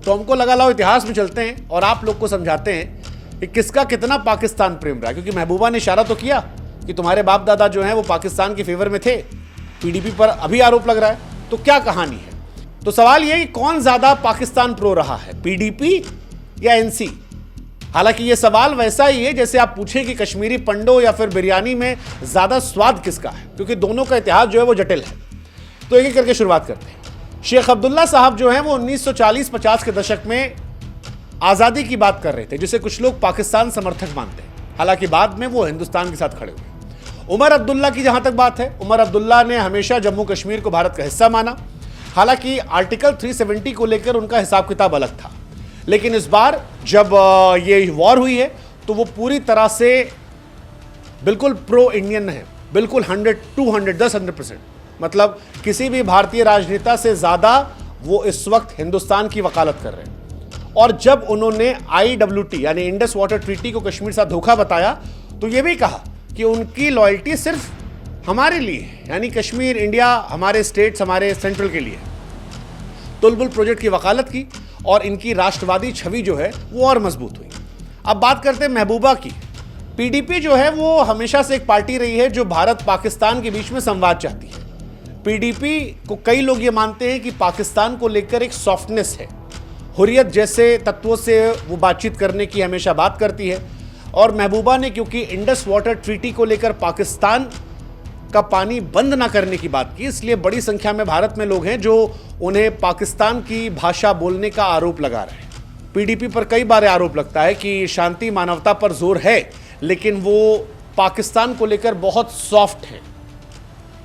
तो हमको लगा लाओ इतिहास में चलते हैं और आप लोग को समझाते हैं कि किसका कितना पाकिस्तान प्रेम रहा। क्योंकि महबूबा ने इशारा तो किया कि तुम्हारे बाप दादा जो हैं वो पाकिस्तान के फेवर में थे, पीडीपी पर अभी आरोप लग रहा है, तो क्या कहानी है। तो सवाल यह कि कौन ज्यादा पाकिस्तान प्रो रहा है, पीडीपी या एनसी। हालांकि यह सवाल वैसा ही है जैसे आप पूछें कि कश्मीरी पंडो या फिर बिरयानी में ज्यादा स्वाद किसका है, क्योंकि दोनों का इतिहास जो है वो जटिल है। तो एक एक करके शुरुआत करते हैं। शेख अब्दुल्ला साहब जो हैं वो 1940-50 के दशक में आज़ादी की बात कर रहे थे, जिसे कुछ लोग पाकिस्तान समर्थक मानते हैं। हालांकि बाद में वो हिंदुस्तान के साथ खड़े हुए। उमर अब्दुल्ला की जहां तक बात है, उमर अब्दुल्ला ने हमेशा जम्मू कश्मीर को भारत का हिस्सा माना। हालांकि आर्टिकल 370 को लेकर उनका हिसाब किताब अलग था, लेकिन इस बार जब ये वॉर हुई है तो वो पूरी तरह से बिल्कुल प्रो इंडियन है, बिल्कुल 100% मतलब किसी भी भारतीय राजनेता से ज्यादा वो इस वक्त हिंदुस्तान की वकालत कर रहे हैं। और जब उन्होंने IWT यानी इंडस वाटर ट्रीटी को कश्मीर साथ धोखा बताया, तो ये भी कहा कि उनकी लॉयल्टी सिर्फ हमारे लिए है, यानी कश्मीर, इंडिया, हमारे स्टेट्स, हमारे सेंट्रल के लिए। तुलबुल प्रोजेक्ट की वकालत की और इनकी राष्ट्रवादी छवि जो है वो और मजबूत हुई। अब बात करते हैं महबूबा की। पीडीपी जो है वो हमेशा से एक पार्टी रही है जो भारत पाकिस्तान के बीच में संवाद चाहती है। पीडीपी को कई लोग ये मानते हैं कि पाकिस्तान को लेकर एक सॉफ्टनेस है, हुर्रियत जैसे तत्वों से वो बातचीत करने की हमेशा बात करती है। और महबूबा ने क्योंकि इंडस वाटर ट्रीटी को लेकर पाकिस्तान का पानी बंद ना करने की बात की, इसलिए बड़ी संख्या में भारत में लोग हैं जो उन्हें पाकिस्तान की भाषा बोलने का आरोप लगा रहे हैं। पीडीपी पर कई बार आरोप लगता है कि शांति मानवता पर जोर है, लेकिन वो पाकिस्तान को लेकर बहुत सॉफ्ट है।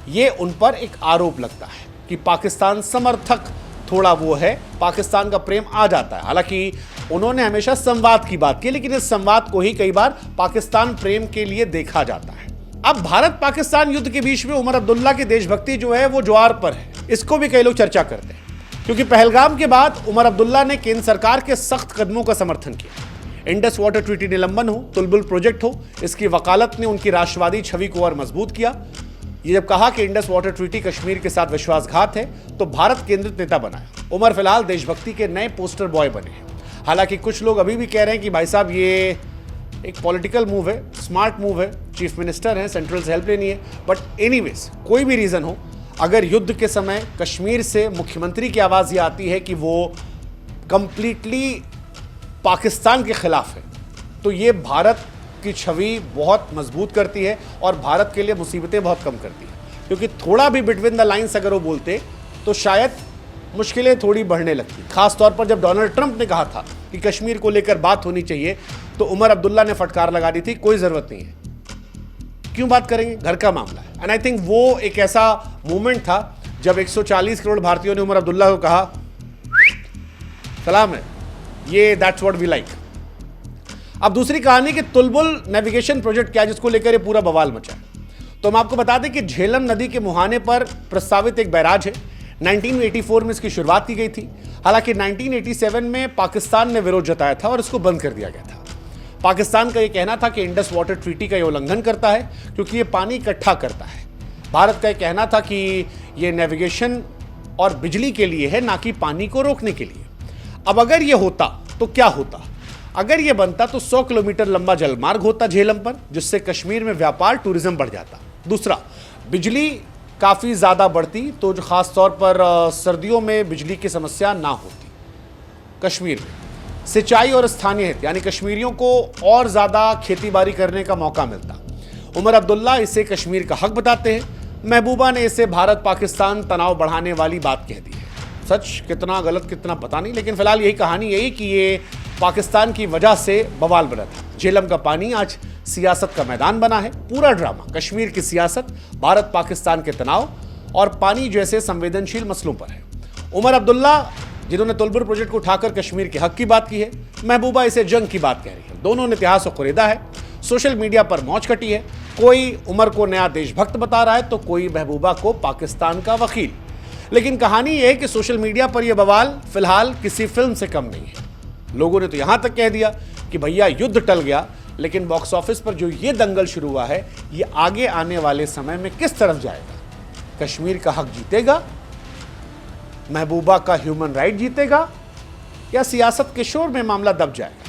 ये उन पर एक आरोप लगता है कि पाकिस्तान समर्थक थोड़ा वो है, पाकिस्तान का प्रेम आ जाता है। हालांकि उन्होंने हमेशा संवाद की बात की, लेकिन इस संवाद को ही कई बार पाकिस्तान प्रेम के लिए देखा जाता है। अब भारत पाकिस्तान युद्ध के बीच में उमर अब्दुल्ला की देशभक्ति जो है वो ज्वार पर है, इसको भी कई लोग चर्चा करते हैं। क्योंकि पहलगाम के बाद उमर अब्दुल्ला ने केंद्र सरकार के सख्त कदमों का समर्थन किया। इंडस वाटर ट्रीटी निलंबन हो, तुलबुल प्रोजेक्ट हो, इसकी वकालत ने उनकी राष्ट्रवादी छवि को और मजबूत किया। ये जब कहा कि इंडस वाटर ट्रीटी कश्मीर के साथ विश्वासघात है, तो भारत केंद्रित नेता बनाया। उमर फिलहाल देशभक्ति के नए पोस्टर बॉय बने हैं। हालांकि कुछ लोग अभी भी कह रहे हैं कि भाई साहब ये एक पॉलिटिकल मूव है, स्मार्ट मूव है, चीफ मिनिस्टर है, सेंट्रल से हेल्प लेनी है। बट एनीवेज, कोई भी रीजन हो, अगर युद्ध के समय कश्मीर से मुख्यमंत्री की आवाज ये आती है कि वो कंप्लीटली पाकिस्तान के खिलाफ है, तो ये भारत की छवि बहुत मजबूत करती है और भारत के लिए मुसीबतें बहुत कम करती है। क्योंकि थोड़ा भी बिटवीन द लाइन्स अगर वो बोलते तो शायद मुश्किलें थोड़ी बढ़ने लगती। खास तौर पर जब डोनाल्ड ट्रंप ने कहा था कि कश्मीर को लेकर बात होनी चाहिए, तो उमर अब्दुल्ला ने फटकार लगा दी थी, कोई जरूरत नहीं है, क्यों बात करेंगे, घर का मामला है। एंड आई थिंक वो एक ऐसा मूवमेंट था जब 140 करोड़ भारतीयों ने उमर अब्दुल्ला को कहा सलाम है, ये दैट्स व्हाट वी लाइक। अब दूसरी कहानी कि तुलबुल नेविगेशन प्रोजेक्ट क्या है, जिसको लेकर ये पूरा बवाल मचा है। तो हम आपको बता दें कि झेलम नदी के मुहाने पर प्रस्तावित एक बैराज है। 1984 में इसकी शुरुआत की गई थी। हालांकि 1987 में पाकिस्तान ने विरोध जताया था और इसको बंद कर दिया गया था। पाकिस्तान का यह कहना था कि इंडस वाटर ट्रीटी का ये उल्लंघन करता है क्योंकि ये पानी इकट्ठा करता है। भारत का यह कहना था कि ये नेविगेशन और बिजली के लिए है, ना कि पानी को रोकने के लिए। अब अगर ये होता तो क्या होता? अगर ये बनता तो 100 किलोमीटर लंबा जलमार्ग होता झेलम पर, जिससे कश्मीर में व्यापार, टूरिज्म बढ़ जाता। दूसरा, बिजली काफ़ी ज़्यादा बढ़ती, तो जो ख़ास तौर पर सर्दियों में बिजली की समस्या ना होती। कश्मीर में सिंचाई और स्थानीय हित, यानी कश्मीरियों को और ज़्यादा खेतीबाड़ी करने का मौका मिलता। उमर अब्दुल्ला इसे कश्मीर का हक बताते हैं, महबूबा ने इसे भारत पाकिस्तान तनाव बढ़ाने वाली बात कह दी है। सच कितना गलत कितना पता नहीं, लेकिन फिलहाल यही कहानी यही कि ये पाकिस्तान की वजह से बवाल बना था। झेलम का पानी आज सियासत का मैदान बना है। पूरा ड्रामा कश्मीर की सियासत, भारत पाकिस्तान के तनाव और पानी जैसे संवेदनशील मसलों पर है। उमर अब्दुल्ला जिन्होंने तुलबुल प्रोजेक्ट को उठाकर कश्मीर के हक की बात की है, महबूबा इसे जंग की बात कह रही है। दोनों ने इतिहास को कुरेदा है, सोशल मीडिया पर मौज कटी है। कोई उमर को नया देशभक्त बता रहा है तो कोई महबूबा को पाकिस्तान का वकील। लेकिन कहानी यह है कि सोशल मीडिया पर यह बवाल फिलहाल किसी फिल्म से कम नहीं है। लोगों ने तो यहां तक कह दिया कि भैया युद्ध टल गया, लेकिन बॉक्स ऑफिस पर जो ये दंगल शुरू हुआ है, ये आगे आने वाले समय में किस तरफ जाएगा? कश्मीर का हक जीतेगा, महबूबा का ह्यूमन राइट जीतेगा, या सियासत के शोर में मामला दब जाए।